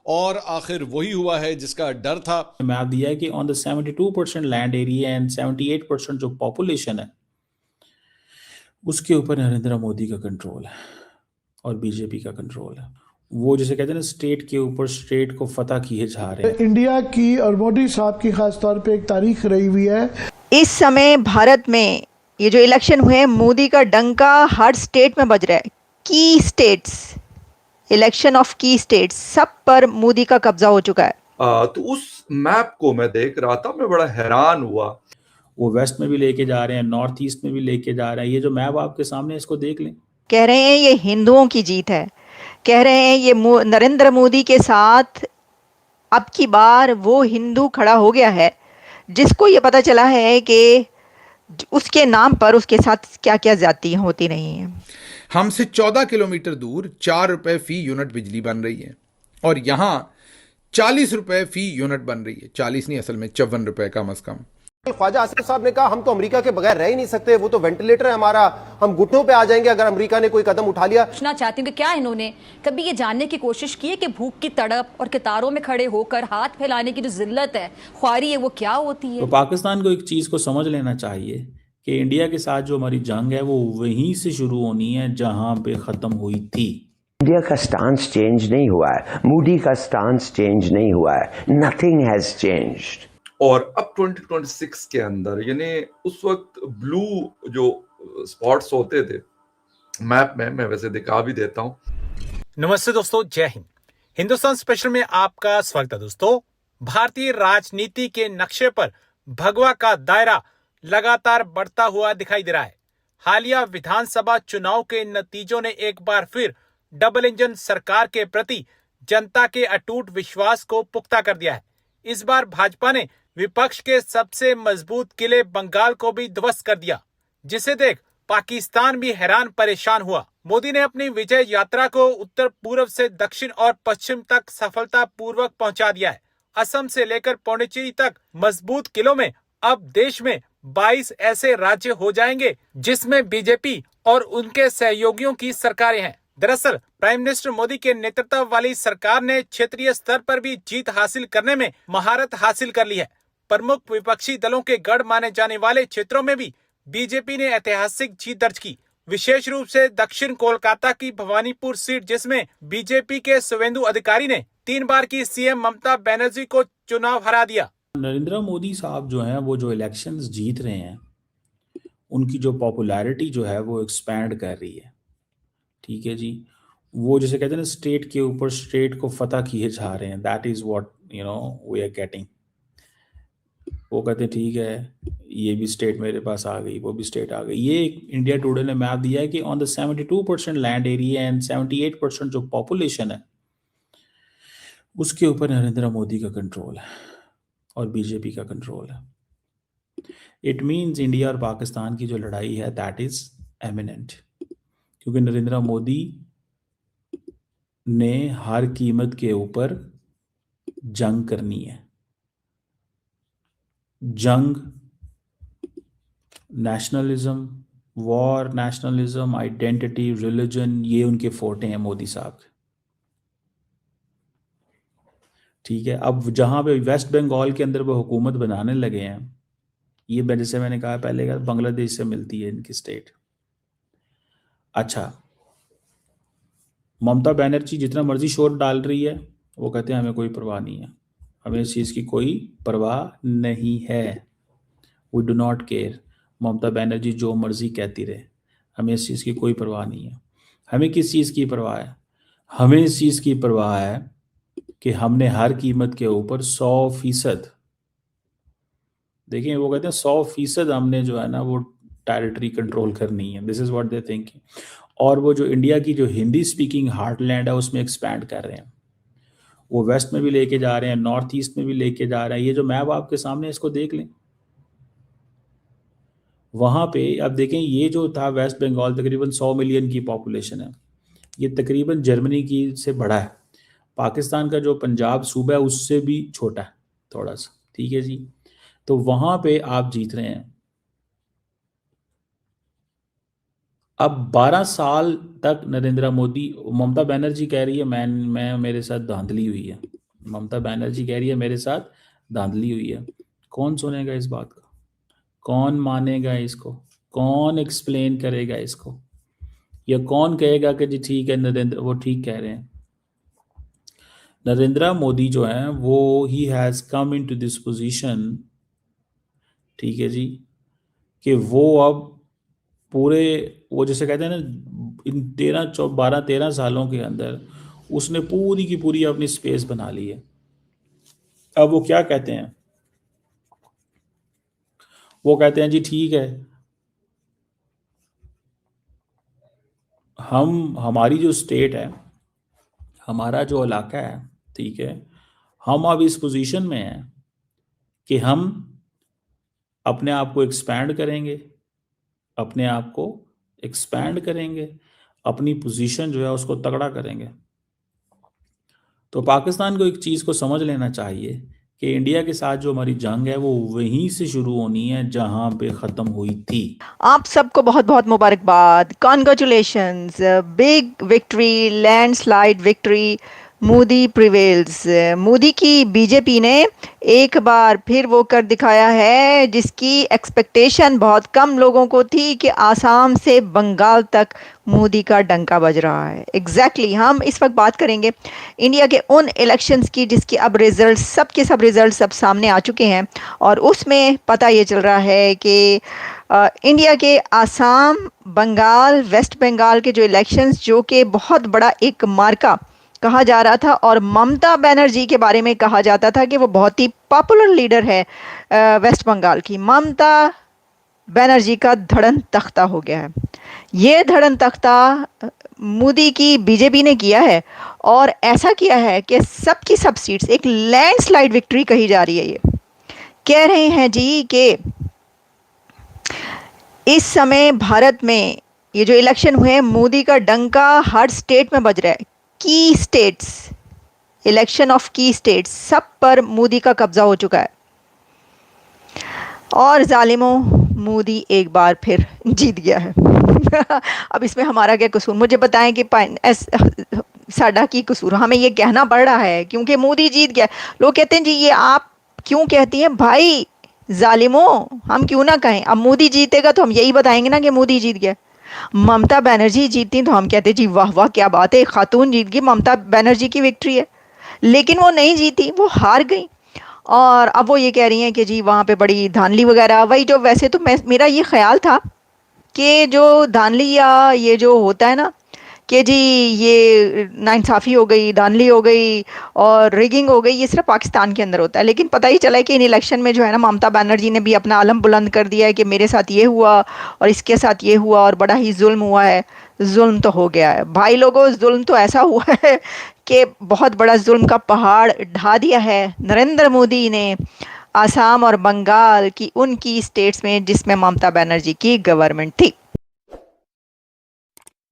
और आखिर वही हुआ है जिसका डर था। मैप दिया है कि on the 72% land area and 78% जो पॉपुलेशन है उसके ऊपर नरेंद्र मोदी का कंट्रोल है और बीजेपी का कंट्रोल है। वो जैसे कहते हैं ना, स्टेट के ऊपर स्टेट को फतह किए जा रहे हैं। इंडिया की और मोदी साहब की खास तौर पे एक तारीख रही हुई है। इस समय भारत में ये जो इलेक्शन हुए हैं, मोदी का डंका हर स्टेट में बज रहा है। की स्टेट्स, इलेक्शन ऑफ की स्टेट्स, सब पर मोदी का कब्जा हो चुका है। तो उस मैप को मैं देख रहा था, मैं बड़ा हैरान हुआ। वो वेस्ट में भी लेके जा रहे हैं, नॉर्थ ईस्ट में भी लेके जा रहे हैं। ये जो मैप आपके सामने है, इसको देख लें। कह रहे हैं ये हिंदुओं की जीत है, कह रहे हैं ये नरेंद्र मोदी के साथ अब की बार वो हिंदू खड़ा हो गया है जिसको ये पता चला है कि उसके नाम पर उसके साथ क्या क्या ज्यादतियां होती रही हैं। हमसे 14 किलोमीटर दूर 4 रुपए फी यूनिट बिजली बन रही है और यहाँ 40 रुपए फी यूनिट बन रही है। 40 नहीं, असल में 54 रुपए कम अज कम। ख्वाजा आसिफ साहब ने कहा हम तो अमेरिका के बगैर रह ही नहीं सकते, वो तो वेंटिलेटर है हमारा, हम घुटनों पे आ जाएंगे अगर अमेरिका ने कोई कदम उठा लिया। पूछना चाहती हूँ कि क्या इन्होंने कभी ये जानने की कोशिश की है कि भूख की तड़प और कतारों में खड़े होकर हाथ फैलाने की जो जिल्लत है, ख्वारी है, वो क्या होती है? तो पाकिस्तान को एक चीज़ को समझ लेना चाहिए कि इंडिया के साथ जो हमारी जंग है वो वहीं से शुरू होनी है जहां पे ख़त्म हुई थी। इंडिया का स्टांस चेंज नहीं हुआ है, मोदी का स्टांस चेंज नहीं हुआ है, नथिंग हैज चेंज्ड। और अब 2026 के अंदर, यानी उस वक्त ब्लू जो स्पॉट्स होते थे मैप में, मैं वैसे दिखा भी देता हूं। नमस्ते दोस्तों, जय हिंद। हिंदुस्तान स्पेशल में आपका स्वागत है। दोस्तों, भारतीय राजनीति के नक्शे पर भगवा का दायरा लगातार बढ़ता हुआ दिखाई दे रहा है। हालिया विधानसभा चुनाव के नतीजों ने एक बार फिर डबल इंजन सरकार के प्रति जनता के अटूट विश्वास को पुख्ता कर दिया है। इस बार भाजपा ने विपक्ष के सबसे मजबूत किले बंगाल को भी ध्वस्त कर दिया, जिसे देख पाकिस्तान भी हैरान परेशान हुआ। मोदी ने अपनी विजय यात्रा को उत्तर पूर्व से दक्षिण और पश्चिम तक सफलता पूर्वक पहुंचा दिया है। असम से लेकर पौंडीचेरी तक मजबूत किलों में अब देश में 22 ऐसे राज्य हो जाएंगे जिसमें बीजेपी और उनके सहयोगियों की सरकारें हैं। दरअसल प्राइम मिनिस्टर मोदी के नेतृत्व वाली सरकार ने क्षेत्रीय स्तर पर भी जीत हासिल करने में महारत हासिल कर ली है। प्रमुख विपक्षी दलों के गढ़ माने जाने वाले क्षेत्रों में भी बीजेपी ने ऐतिहासिक जीत दर्ज की। विशेष रूप से दक्षिण कोलकाता की भवानीपुर सीट, जिसमें बीजेपी के शुवेंदु अधिकारी ने 3 बार की सीएम ममता बनर्जी को चुनाव हरा दिया। नरेंद्र मोदी साहब जो हैं, वो जो इलेक्शंस जीत रहे हैं, उनकी जो पॉपुलैरिटी जो है वो एक्सपैंड कर रही है। ठीक है जी, वो जैसे कहते हैं ना, स्टेट के ऊपर स्टेट को फतह किए जा रहे हैं। That is what we are getting. वो कहते हैं ठीक है, ये भी स्टेट मेरे पास आ गई, वो भी स्टेट आ गई। ये इंडिया टुडे ने मैप दिया है कि on the 72% land area and 78% जो पॉपुलेशन है उसके ऊपर नरेंद्र मोदी का कंट्रोल है और बीजेपी का कंट्रोल है। इट मीन्स इंडिया और पाकिस्तान की जो लड़ाई है दैट इज एमिनेंट, क्योंकि नरेंद्र मोदी ने हर कीमत के ऊपर जंग करनी है। जंग, nationalism, war, nationalism, identity, religion, ये उनके फोटे हैं मोदी साहब के। ठीक है, अब जहां पे वेस्ट बंगाल के अंदर वो हुकूमत बनाने लगे हैं, ये जैसे मैंने कहा पहले का, बांग्लादेश से मिलती है इनकी स्टेट। अच्छा, ममता बनर्जी जितना मर्जी शोर डाल रही है, वो कहते हैं हमें कोई परवाह नहीं है, हमें इस चीज़ की कोई परवाह नहीं है। We do not care. Mamata Banerjee जो मर्जी कहती रहे, हमें इस चीज़ की कोई परवाह नहीं है। हमें किस चीज़ की परवाह है? हमें इस चीज़ की परवाह है कि हमने हर कीमत के ऊपर 100%, देखिए वो कहते हैं 100% हमने जो है ना वो टेरिटरी कंट्रोल करनी है। This is what they thinking. और वो जो इंडिया की जो हिंदी स्पीकिंग हार्टलैंड है उसमें एक्सपैंड कर रहे हैं। वो वेस्ट में भी लेके जा रहे हैं, नॉर्थ ईस्ट में भी लेके जा रहे हैं। ये जो मैप आपके सामने, इसको देख लें। वहाँ पे अब देखें, ये जो था वेस्ट बंगाल, तकरीबन 100 मिलियन की पॉपुलेशन है। ये तकरीबन जर्मनी की से बड़ा है। पाकिस्तान का जो पंजाब सूबा है उससे भी छोटा है थोड़ा सा। ठीक है जी, तो वहाँ पे आप जीत रहे हैं। अब 12 साल तक नरेंद्र मोदी, ममता बनर्जी कह रही है मैं मेरे साथ धांधली हुई है। ममता बनर्जी कह रही है मेरे साथ धांधली हुई है। कौन सुनेगा इस बात का? कौन मानेगा इसको? कौन एक्सप्लेन करेगा इसको? या कौन कहेगा कि जी ठीक है नरेंद्र वो ठीक कह रहे हैं? नरेंद्र मोदी जो है वो he has come into this position, ठीक है जी, कि वो अब पूरे वो जैसे कहते हैं ना इन 12-13 सालों के अंदर उसने पूरी की पूरी अपनी स्पेस बना ली है। अब वो क्या कहते हैं? वो कहते हैं जी ठीक है, हमारी जो स्टेट है, हमारा जो इलाका है, ठीक है, हम अब इस पोजीशन में हैं कि हम अपने आप को एक्सपैंड करेंगे, अपने आप को एक्सपैंड करेंगे, अपनी पोजीशन जो है उसको तगड़ा करेंगे। तो पाकिस्तान को एक चीज़ को समझ लेना चाहिए कि इंडिया के साथ जो हमारी जंग है वो वहीं से शुरू होनी है जहां पे ख़त्म हुई थी। आप सबको बहुत बहुत मुबारकबाद, congratulations, big victory, landslide victory, Modi prevails. Modi की बीजेपी ने एक बार फिर वो कर दिखाया है जिसकी एक्सपेक्टेशन बहुत कम लोगों को थी कि आसाम से बंगाल तक मोदी का डंका बज रहा है। एग्जैक्टली हम इस वक्त बात करेंगे इंडिया के उन इलेक्शंस की जिसकी अब रिजल्ट सब रिजल्ट सब सामने आ चुके हैं और उसमें पता ये चल रहा है कि इंडिया के आसाम, बंगाल, वेस्ट बंगाल के जो इलेक्शंस जो कि बहुत बड़ा एक मार्का कहा जा रहा था और ममता बनर्जी के बारे में कहा जाता था कि वो बहुत ही पॉपुलर लीडर है वेस्ट बंगाल की। ममता बनर्जी का धड़न तख्ता हो गया है। ये धड़न तख्ता मोदी की बीजेपी ने किया है और ऐसा किया है कि सब की सब सीट्स एक लैंडस्लाइड विक्ट्री कही जा रही है। ये कह रहे हैं जी कि इस समय भारत में ये जो इलेक्शन हुए मोदी का डंका हर स्टेट में बज रहा है। की स्टेट्स, इलेक्शन ऑफ की स्टेट्स, सब पर मोदी का कब्जा हो चुका है और जालिमों मोदी एक बार फिर जीत गया है। अब इसमें हमारा क्या कसूर? मुझे बताएं कि साडा की कसूर हमें ये कहना पड़ रहा है क्योंकि मोदी जीत गया। लोग कहते हैं जी ये आप क्यों कहती हैं? भाई जालिमों हम क्यों ना कहें, अब मोदी जीतेगा तो हम यही बताएंगे ना कि मोदी जीत गया। ममता बनर्जी जीती तो हम कहते जी वाह वाह क्या बात है, खातून जीत गई, ममता बनर्जी की विक्ट्री है। लेकिन वो नहीं जीती, वो हार गई और अब वो ये कह रही हैं कि जी वहाँ पे बड़ी धांधली वगैरह। वही जो वैसे तो मेरा ये ख्याल था कि जो धांधली या ये जो होता है ना कि जी ये नाइंसाफ़ी हो गई, धांधली हो गई और रिगिंग हो गई, ये सिर्फ पाकिस्तान के अंदर होता है। लेकिन पता ही चला है कि इन इलेक्शन में जो है ना ममता बनर्जी ने भी अपना आलम बुलंद कर दिया है कि मेरे साथ ये हुआ और इसके साथ ये हुआ और बड़ा ही जुल्म हुआ है। जुल्म तो हो गया है भाई लोगों, जुल्म तो ऐसा हुआ है कि बहुत बड़ा जुल्म का पहाड़ ढा दिया है नरेंद्र मोदी ने आसाम और बंगाल की उनकी स्टेट्स में जिसमें ममता बनर्जी की गवर्नमेंट थी।